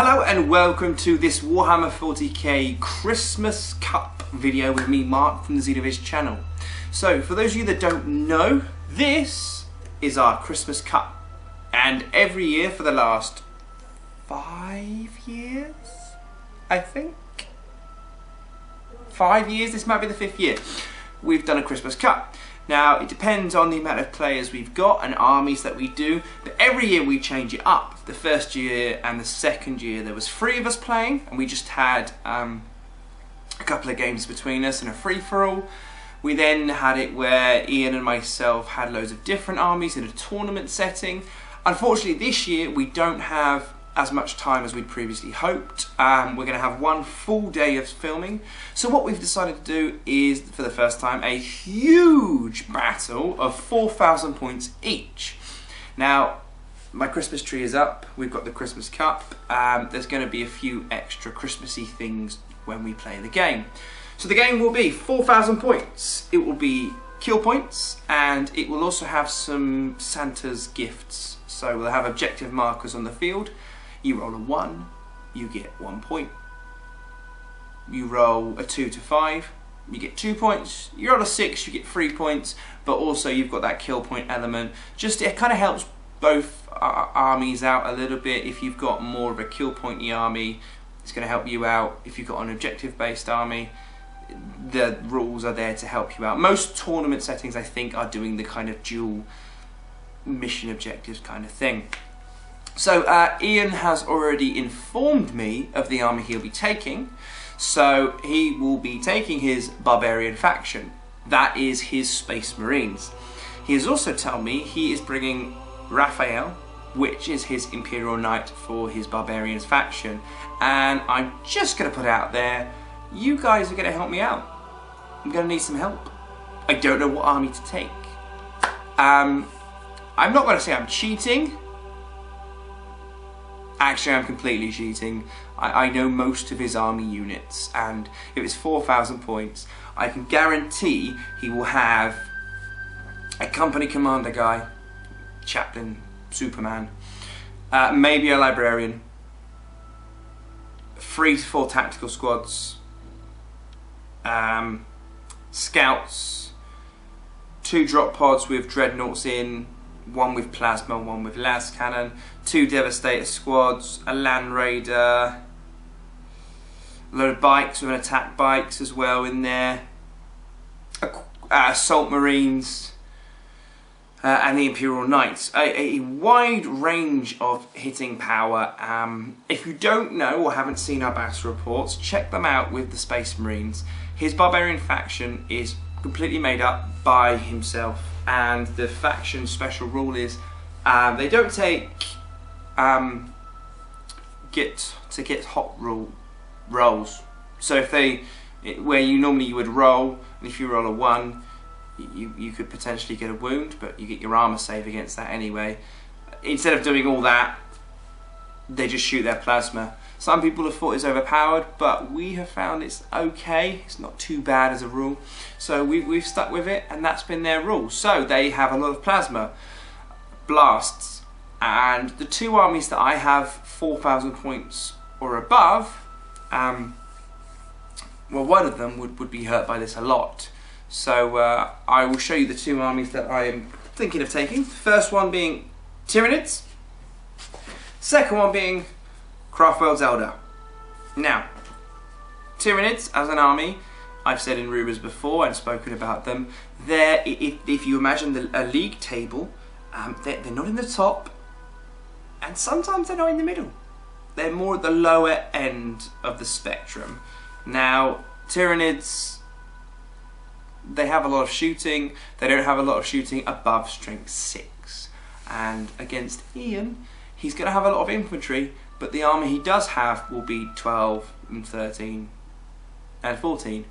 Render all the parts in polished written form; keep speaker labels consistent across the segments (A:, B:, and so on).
A: Hello and welcome to this Warhammer 40k Christmas Cup video with me, Mark, from the Xenoviz channel. So, for those of you that don't know, this is our Christmas Cup. And every year for the last 5 years, I think? 5 years, this might be the 5th year, we've done a Christmas Cup. Now, it depends on the amount of players we've got and armies that we do, but every year we change it up. The first year and the second year there was 3 of us playing, and we just had a couple of games between us and a free-for-all. We then had it where Ian and myself had loads of different armies in a tournament setting. Unfortunately this year we don't have as much time as we'd previously hoped. We're going to have 1 full day of filming. So what we've decided to do is, for the first time, a huge battle of 4,000 points each. Now, my Christmas tree is up. We've got the Christmas Cup. There's going to be a few extra Christmassy things when we play the game. So the game will be 4,000 points. It will be kill points, and it will also have some Santa's gifts. So we'll have objective markers on the field. You roll a 1, you get 1 point. You roll a 2 to 5, you get 2 points. You roll a 6, you get 3 points. But also you've got that kill point element. Just, it kind of helps both armies out a little bit. If you've got more of a kill pointy army, it's going to help you out. If you've got an objective based army, the rules are there to help you out. Most tournament settings, I think, are doing the kind of dual mission objectives kind of thing. So Ian has already informed me of the army he'll be taking. So he will be taking his barbarian faction. That is his Space Marines. He has also told me he is bringing Raphael, which is his Imperial Knight, for his barbarians faction. And I'm just going to put it out there, you guys are going to help me out. I'm going to need some help. I don't know what army to take. I'm not going to say I'm cheating. Actually, I'm completely cheating. I know most of his army units, and if it's 4,000 points, I can guarantee he will have a company commander guy, chaplain, Superman, maybe a librarian, 3 to 4 tactical squads, scouts, 2 drop pods with dreadnoughts in, 1 with plasma, 1 with las cannon, 2 devastator squads, a land raider, a load of bikes with an attack bikes as well in there, assault marines, and the Imperial Knights. A wide range of hitting power. If you don't know or haven't seen our battle reports, check them out with the Space Marines. His barbarian faction is completely made up by himself, and the faction special rule is they don't take get hot rolls. So if where you would roll, and if you roll a 1, you could potentially get a wound, but you get your armor save against that anyway. Instead of doing all that, they just shoot their plasma. Some people have thought it's overpowered, but we have found it's okay. It's not too bad as a rule. So we've stuck with it, and that's been their rule. So they have a lot of plasma, blasts, and the 2 armies that I have 4,000 points or above, well, one of them would be hurt by this a lot. So I will show you the 2 armies that I am thinking of taking. First one being Tyranids. Second one being Craftworld's Eldar. Now, Tyranids as an army, I've said in rumours before and spoken about them. If you imagine a league table, they're not in the top, and sometimes they're not in the middle. They're more at the lower end of the spectrum. Now, Tyranids, they have a lot of shooting. They don't have a lot of shooting above strength 6. And against Ian, he's going to have a lot of infantry, but the army he does have will be 12 and 13 and 14.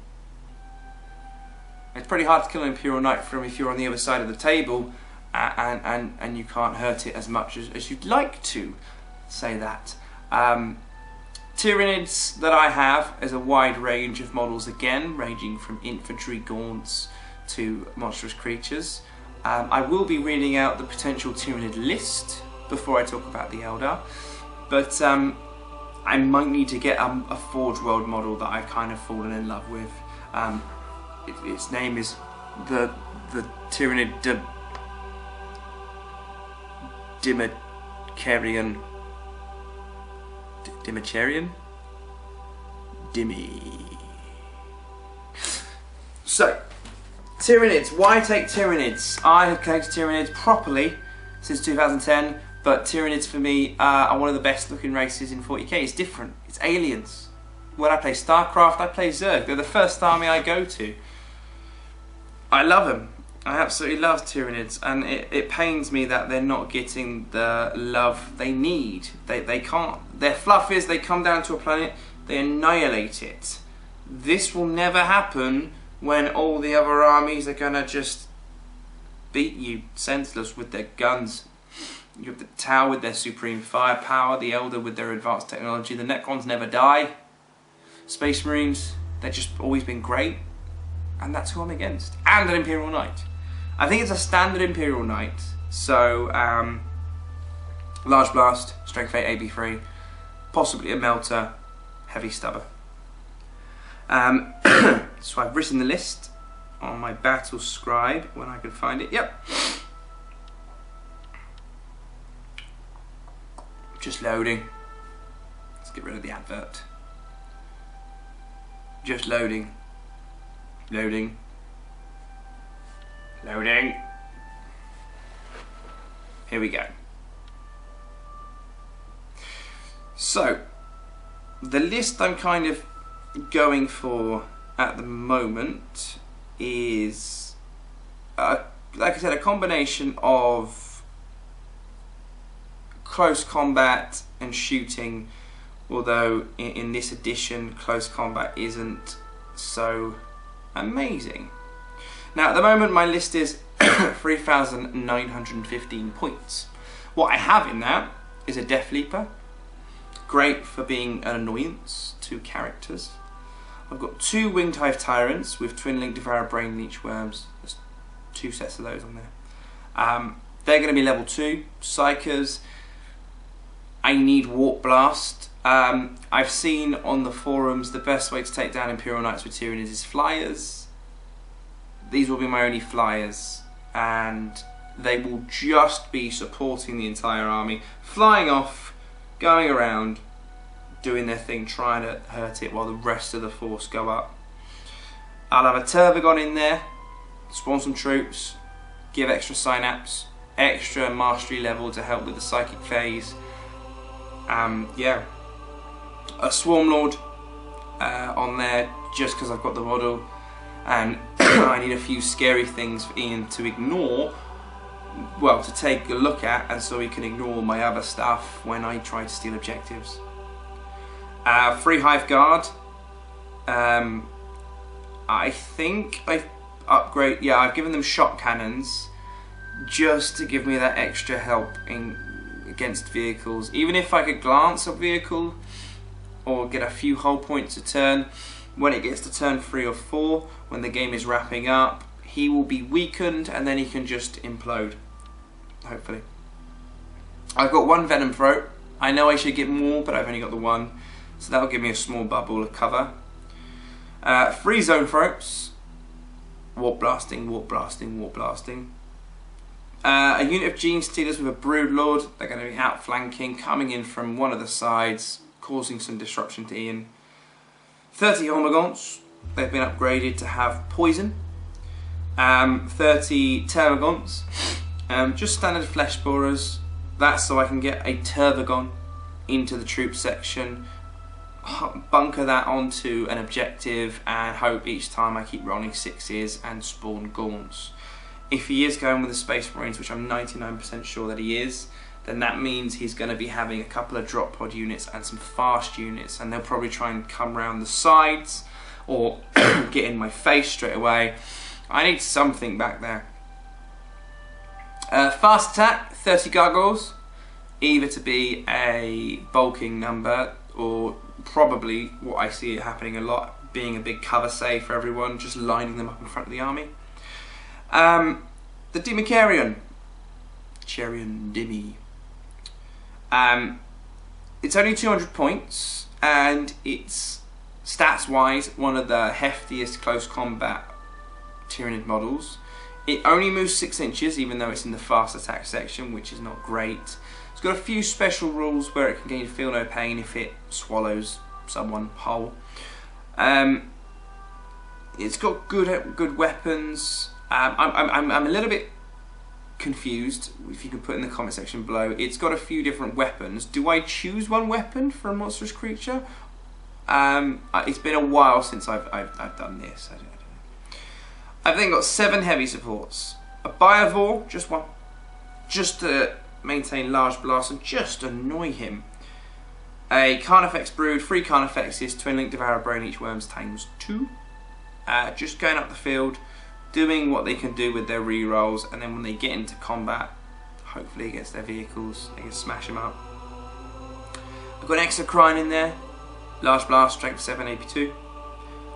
A: It's pretty hard to kill an Imperial Knight from if you're on the other side of the table and you can't hurt it as much as you'd like to, say that. Tyranids that I have is a wide range of models again, ranging from infantry gaunts to monstrous creatures. I will be reading out the potential Tyranid list before I talk about the Eldar, but I might need to get a Forge World model that I've kind of fallen in love with. Its name is the Tyranid Dimacharian. So, Tyranids. Why take Tyranids? I have collected Tyranids properly since 2010, but Tyranids for me are one of the best looking races in 40k. It's different. It's aliens. When I play StarCraft, I play Zerg. They're the first army I go to. I love them. I absolutely love Tyranids, and it pains me that they're not getting the love they need. They can't. They're fluffies, they come down to a planet, they annihilate it. This will never happen when all the other armies are gonna just beat you senseless with their guns. You have the Tau with their supreme firepower, the Eldar with their advanced technology, the Necrons never die. Space Marines, they've just always been great, and that's who I'm against. And an Imperial Knight. I think it's a standard Imperial Knight, so large blast, strength 8, AB3, possibly a melter, heavy stubber. So I've written the list on my battle scribe when I can find it. Yep. Just loading. Let's get rid of the advert. Just loading. Loading. Loading. Here we go. So, the list I'm kind of going for at the moment is, like I said, a combination of close combat and shooting, although in this edition close combat isn't so amazing. Now at the moment my list is 3,915 points. What I have in that is a Death Leaper, great for being an annoyance to characters. I've got 2 Winged Hive Tyrants with Twin Link Devourer Brain Leech Worms. There's 2 sets of those on there. They're going to be level 2. Psychers. I need Warp Blast. I've seen on the forums the best way to take down Imperial Knights with Tyranids is flyers. These will be my only flyers, and they will just be supporting the entire army, flying off, going around, doing their thing, trying to hurt it while the rest of the force go up. I'll have a Tervagon in there, spawn some troops, give extra synapse, extra mastery level to help with the psychic phase. Yeah, a Swarmlord on there just because I've got the model, and I need a few scary things for Ian to ignore, well, to take a look at, and so he can ignore my other stuff when I try to steal objectives. Free Hive Guard. I think I've upgraded. Yeah, I've given them shot cannons just to give me that extra help against vehicles. Even if I could glance a vehicle or get a few hull points a turn, when it gets to turn 3 or 4, when the game is wrapping up, he will be weakened and then he can just implode. Hopefully. I've got 1 Venom Throat. I know I should get more, but I've only got the 1. So that'll give me a small bubble of cover. 3 Zone Throats. Warp Blasting, Warp Blasting, Warp Blasting. A unit of Gene Stealers with a Broodlord. They're going to be outflanking, coming in from one of the sides, causing some disruption to Ian. 30 Hormagaunts. They've been upgraded to have poison. 30 Tervagons. Just standard Flesh Borers. That's so I can get a Tervagon into the troop section, bunker that onto an objective, and hope each time I keep rolling 6s and spawn Gaunts. If he is going with the Space Marines, which I'm 99% sure that he is, then that means he's going to be having a couple of drop pod units and some fast units, and they'll probably try and come around the sides or get in my face straight away. I need something back there. Fast attack, 30 Gargoyles, either to be a bulking number or probably what I see happening a lot, being a big cover save for everyone, just lining them up in front of the army. The Dimacharian, Charian Dimmy. It's only 200 points, and it's stats-wise one of the heftiest close combat Tyranid models. It only moves 6 inches, even though it's in the fast attack section, which is not great. It's got a few special rules where it can gain feel no pain if it swallows someone whole. It's got good weapons. I'm a little bit confused, if you can put in the comment section below. It's got a few different weapons. Do I choose one weapon for a monstrous creature? It's been a while since I've done this. I don't know. I've then got 7 heavy supports. A Biovore, just one, just to maintain large blast and just annoy him. A Carnifex Brood, 3 Carnifexes, Twin Link Devourer Brain Each Worms times 2. Just going up the field, doing what they can do with their rerolls, and then when they get into combat, hopefully against their vehicles, they can smash them up. I've got an Exocrine in there, large blast, strength 7, AP 2.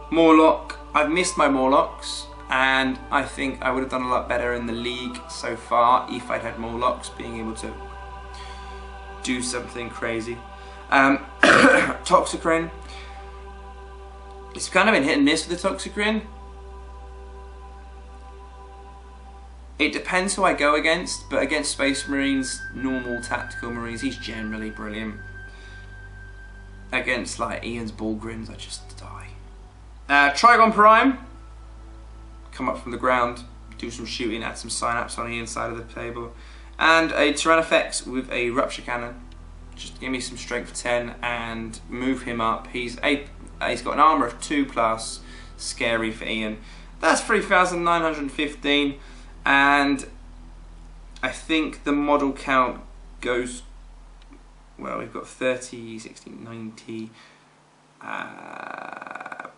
A: Morlock, I've missed my Morlocks, and I think I would have done a lot better in the league so far if I'd had Morlocks, being able to do something crazy. Toxicrine, it's kind of been hit and miss with the Toxicrine. It depends who I go against, but against Space Marines, normal tactical Marines, he's generally brilliant. Against like Ian's Bullgrims, I just die. Trigon Prime, come up from the ground, do some shooting, add some synapse on the inside of the table. And a Tyrannifex with a Rupture Cannon, just give me some strength 10 and move him up. He's got an armor of 2+, scary for Ian. That's 3,915, and I think the model count goes, well, we've got 30, 60, 90,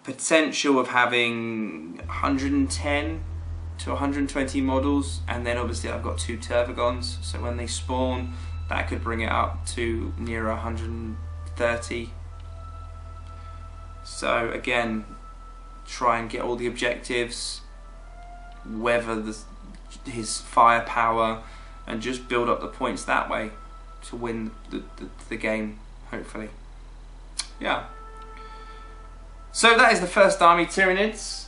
A: potential of having 110 to 120 models, and then obviously I've got 2 Tervagons, so when they spawn, that could bring it up to near 130. So again, try and get all the objectives, weather his firepower, and just build up the points that way to win the game, hopefully. Yeah. So that is the first army, Tyranids.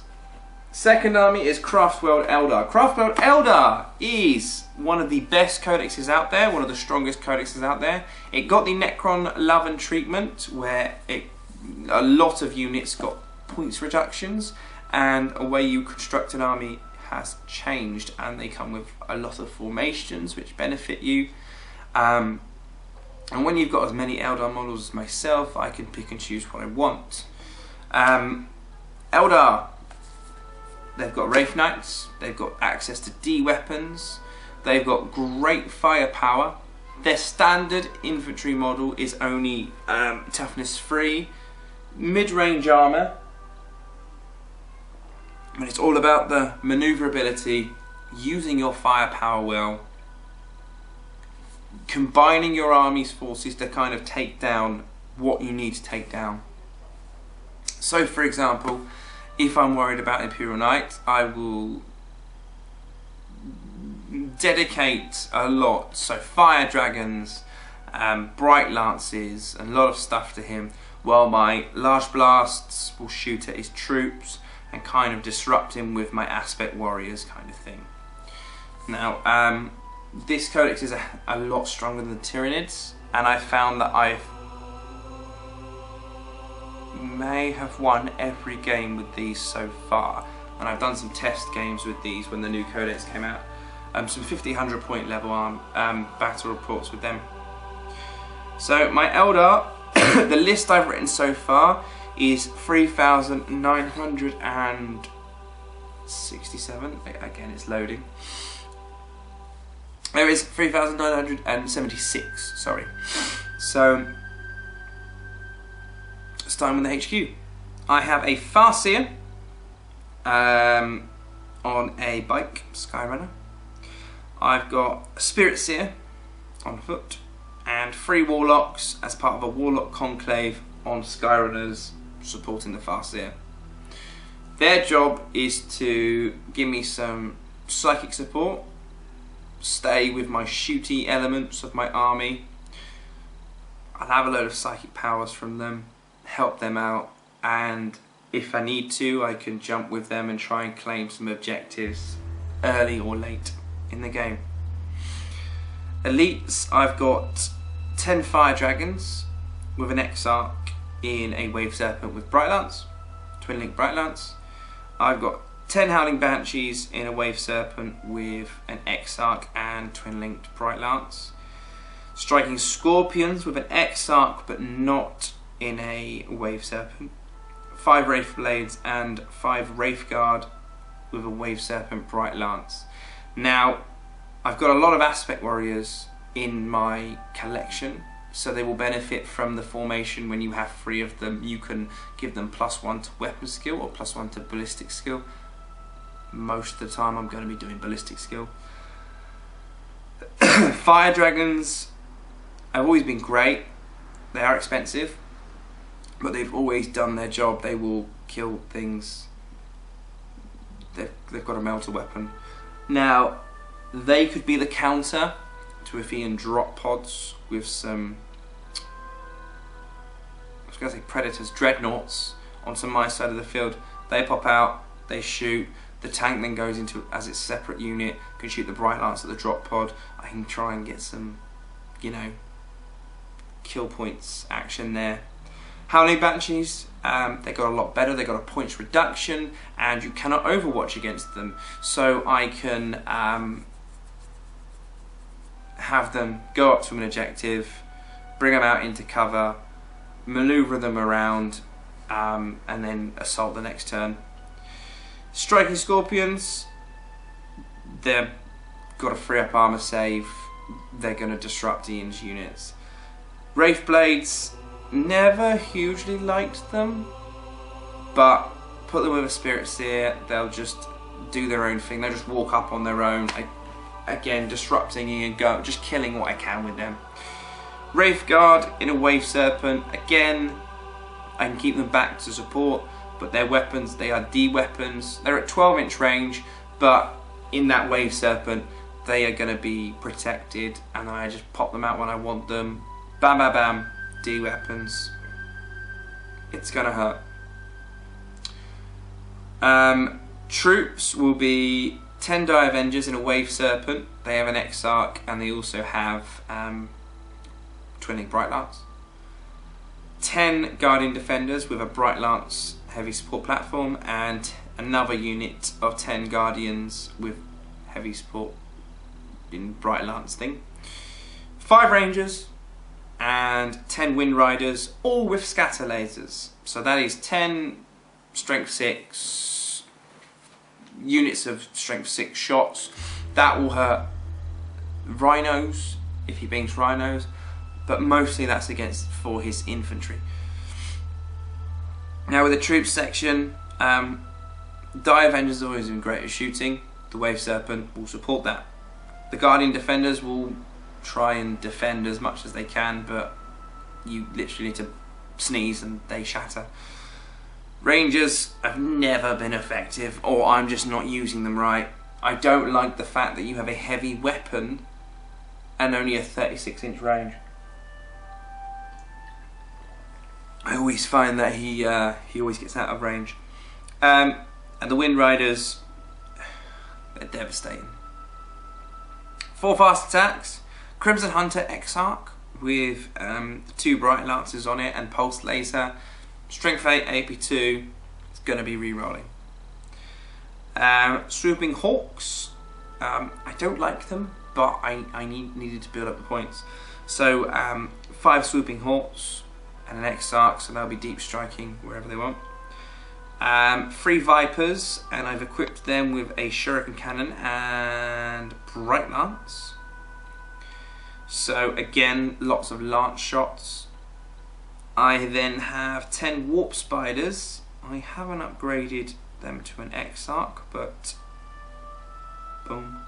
A: Second army is Craftworld Eldar. Craftworld Eldar is one of the best codexes out there, one of the strongest codexes out there. It got the Necron Love and Treatment, where a lot of units got points reductions, and a way you construct an army has changed, and they come with a lot of formations which benefit you. And when you've got as many Eldar models as myself, I can pick and choose what I want. Eldar, they've got Wraith Knights, they've got access to D weapons, they've got great firepower. Their standard infantry model is only toughness 3, mid-range armor, but it's all about the maneuverability, using your firepower well, combining your army's forces to kind of take down what you need to take down. So for example, if I'm worried about Imperial Knight, I will dedicate a lot, so Fire Dragons, Bright Lances, and a lot of stuff to him, while my Large Blasts will shoot at his troops and kind of disrupt him with my Aspect Warriors kind of thing. Now, this codex is a lot stronger than the Tyranids, and I found that I may have won every game with these so far, and I've done some test games with these when the new codex came out. Some 50, 100 point level battle reports with them. So my Eldar, the list I've written so far is 3,967. Again, it's loading. There is 3,976, sorry. So, starting with the HQ. I have a Farseer on a bike, Skyrunner. I've got a Spirit Seer on foot, and 3 Warlocks as part of a Warlock conclave on Skyrunners supporting the Farseer. Their job is to give me some psychic support, stay with my shooty elements of my army, I'll have a load of psychic powers from them, help them out, and if I need to, I can jump with them and try and claim some objectives early or late in the game. Elites, I've got 10 Fire Dragons with an Exarch in a Wave Serpent with Bright Lance, Twin Link Bright Lance. I've got 10 Howling Banshees in a Wave Serpent with an Exarch and Twin Linked Bright Lance. Striking Scorpions with an Exarch but not in a Wave Serpent. 5 Wraith Blades and 5 Wraith Guard with a Wave Serpent Bright Lance. Now, I've got a lot of Aspect Warriors in my collection, so they will benefit from the formation. When you have 3 of them, you can give them +1 to weapon skill or +1 to ballistic skill. Most of the time I'm going to be doing ballistic skill. Fire Dragons have always been great. They are expensive, but they've always done their job. They will kill things. They've got a melter weapon. Now, they could be the counter to Athenian drop pods with some, I was going to say Predators, Dreadnoughts onto my side of the field. They pop out, they shoot. The tank then goes into as its separate unit, can shoot the Bright Lance at the drop pod. I can try and get some, you know, kill points action there. Howling Banshees, they got a lot better. They got a points reduction, and you cannot overwatch against them. So I can have them go up to an objective, bring them out into cover, maneuver them around, and then assault the next turn. Striking Scorpions, they've got a free up armor save. They're going to disrupt Ian's units. Wraith Blades, never hugely liked them, but put them with a Spirit Seer, they'll just do their own thing. They'll just walk up on their own, again disrupting Ian, just killing what I can with them. Wraith Guard in a Wave Serpent, again I can keep them back to support, but their weapons, they are D weapons. They're at 12-inch range, but in that Wave Serpent they are going to be protected, and I just pop them out when I want them. Bam bam bam, D weapons. It's going to hurt. Troops will be 10 Die Avengers in a Wave Serpent. They have an Exarch, and they also have Twin Link Bright Lance. 10 Guardian Defenders with a Bright Lance heavy support platform, and another unit of 10 Guardians with heavy support in Bright Lance thing. 5 Rangers and 10 Wind Riders, all with scatter lasers. So that is 10 strength 6 units of strength 6 shots. That will hurt rhinos if he beams rhinos, but mostly that's for his infantry. Now with the troops section, Die Avengers have always been great at shooting. The Wave Serpent will support that. The Guardian Defenders will try and defend as much as they can, but you literally need to sneeze and they shatter. Rangers have never been effective, or I'm just not using them right. I don't like the fact that you have a heavy weapon and only a 36-inch range. I always find that he always gets out of range. And the Wind Riders, they're devastating. 4 fast attacks. Crimson Hunter Exarch with 2 Bright Lances on it and Pulse Laser. Strength 8, AP2. It's going to be re-rolling. Swooping Hawks. I don't like them, but I needed to build up the points. So 5 Swooping Hawks and an Exarch, so they'll be deep striking wherever they want. 3 Vipers, and I've equipped them with a Shuriken Cannon and Bright Lance. So again, lots of lance shots. I then have 10 Warp Spiders. I haven't upgraded them to an Exarch, but boom.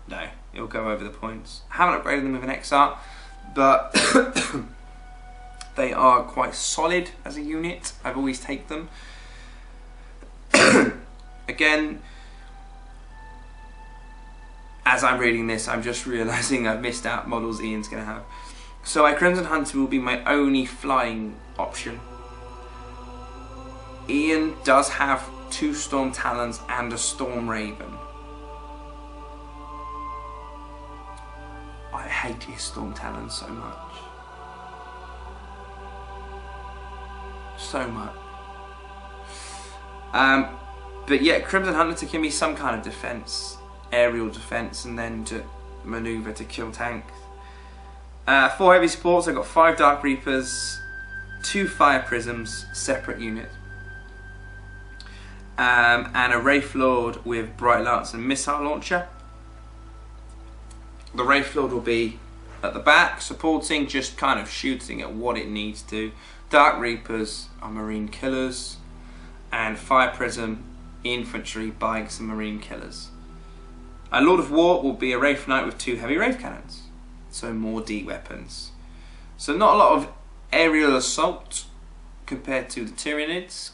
A: No, it'll go over the points. I haven't upgraded them with an Exarch, but they are quite solid as a unit. I've always taken them. Again, as I'm reading this, I'm just realising I've missed out models Ian's going to have. So a Crimson Hunter will be my only flying option. Ian does have 2 Storm Talons and a Storm Raven. I hate his Storm Talons so much. So much. But yeah, Crimson Hunter can be some kind of defense, aerial defense, and then to maneuver to kill tanks. 4 heavy supports. I've got 5 Dark Reapers, 2 Fire Prisms, separate units, and a Wraith Lord with Bright Lance and Missile Launcher. The Wraith Lord will be at the back, supporting, just kind of shooting at what it needs to. Dark Reapers are Marine Killers, and Fire Prism, Infantry, Bikes and Marine Killers. A Lord of War will be a Wraith Knight with 2 heavy Wraith Cannons, so more D weapons. So not a lot of aerial assault compared to the Tyranids.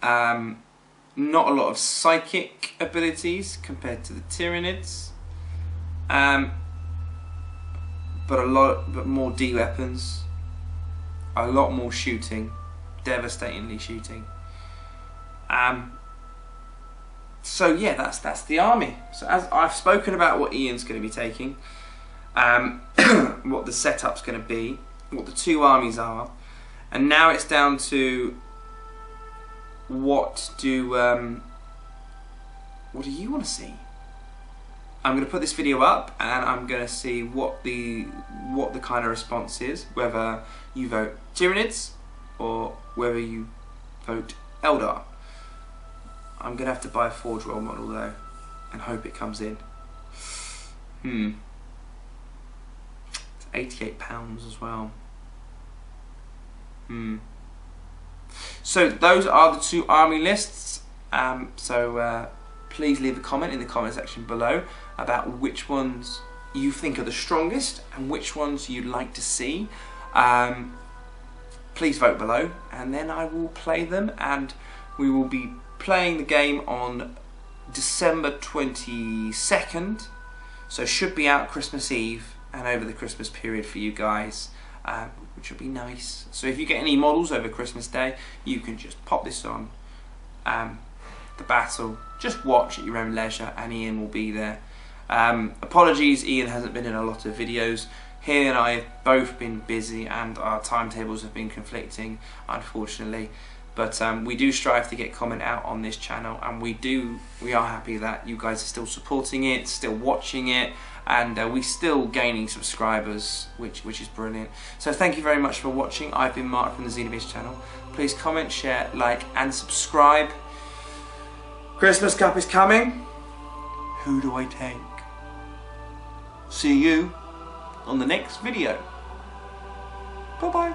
A: Not a lot of psychic abilities compared to the Tyranids. But more D weapons. A lot more shooting, devastatingly shooting. So yeah, that's the army. So as I've spoken about what Ian's going to be taking, what the setup's going to be, what the 2 armies are, and now it's down to what do you want to see? I'm going to put this video up and I'm going to see what the kind of response is, whether you vote Tyranids or whether you vote Eldar. I'm going to have to buy a Forge World model though and hope it comes in. It's £88 as well. So those are the 2 army lists. Please leave a comment in the comment section below about which ones you think are the strongest and which ones you'd like to see. Please vote below and then I will play them, and we will be playing the game on December 22nd, so should be out Christmas Eve and over the Christmas period for you guys, which will be nice. So if you get any models over Christmas Day, you can just pop this on, the battle, just watch at your own leisure, and Ian will be there. Apologies, Ian hasn't been in a lot of videos. He and I have both been busy and our timetables have been conflicting, unfortunately. But we do strive to get comment out on this channel, and we are happy that you guys are still supporting it, still watching it, and we're still gaining subscribers, which is brilliant. So thank you very much for watching. I've been Mark from the Xenobase channel. Please comment, share, like and subscribe. Christmas Cup is coming. Who do I take? See you on the next video. Bye bye.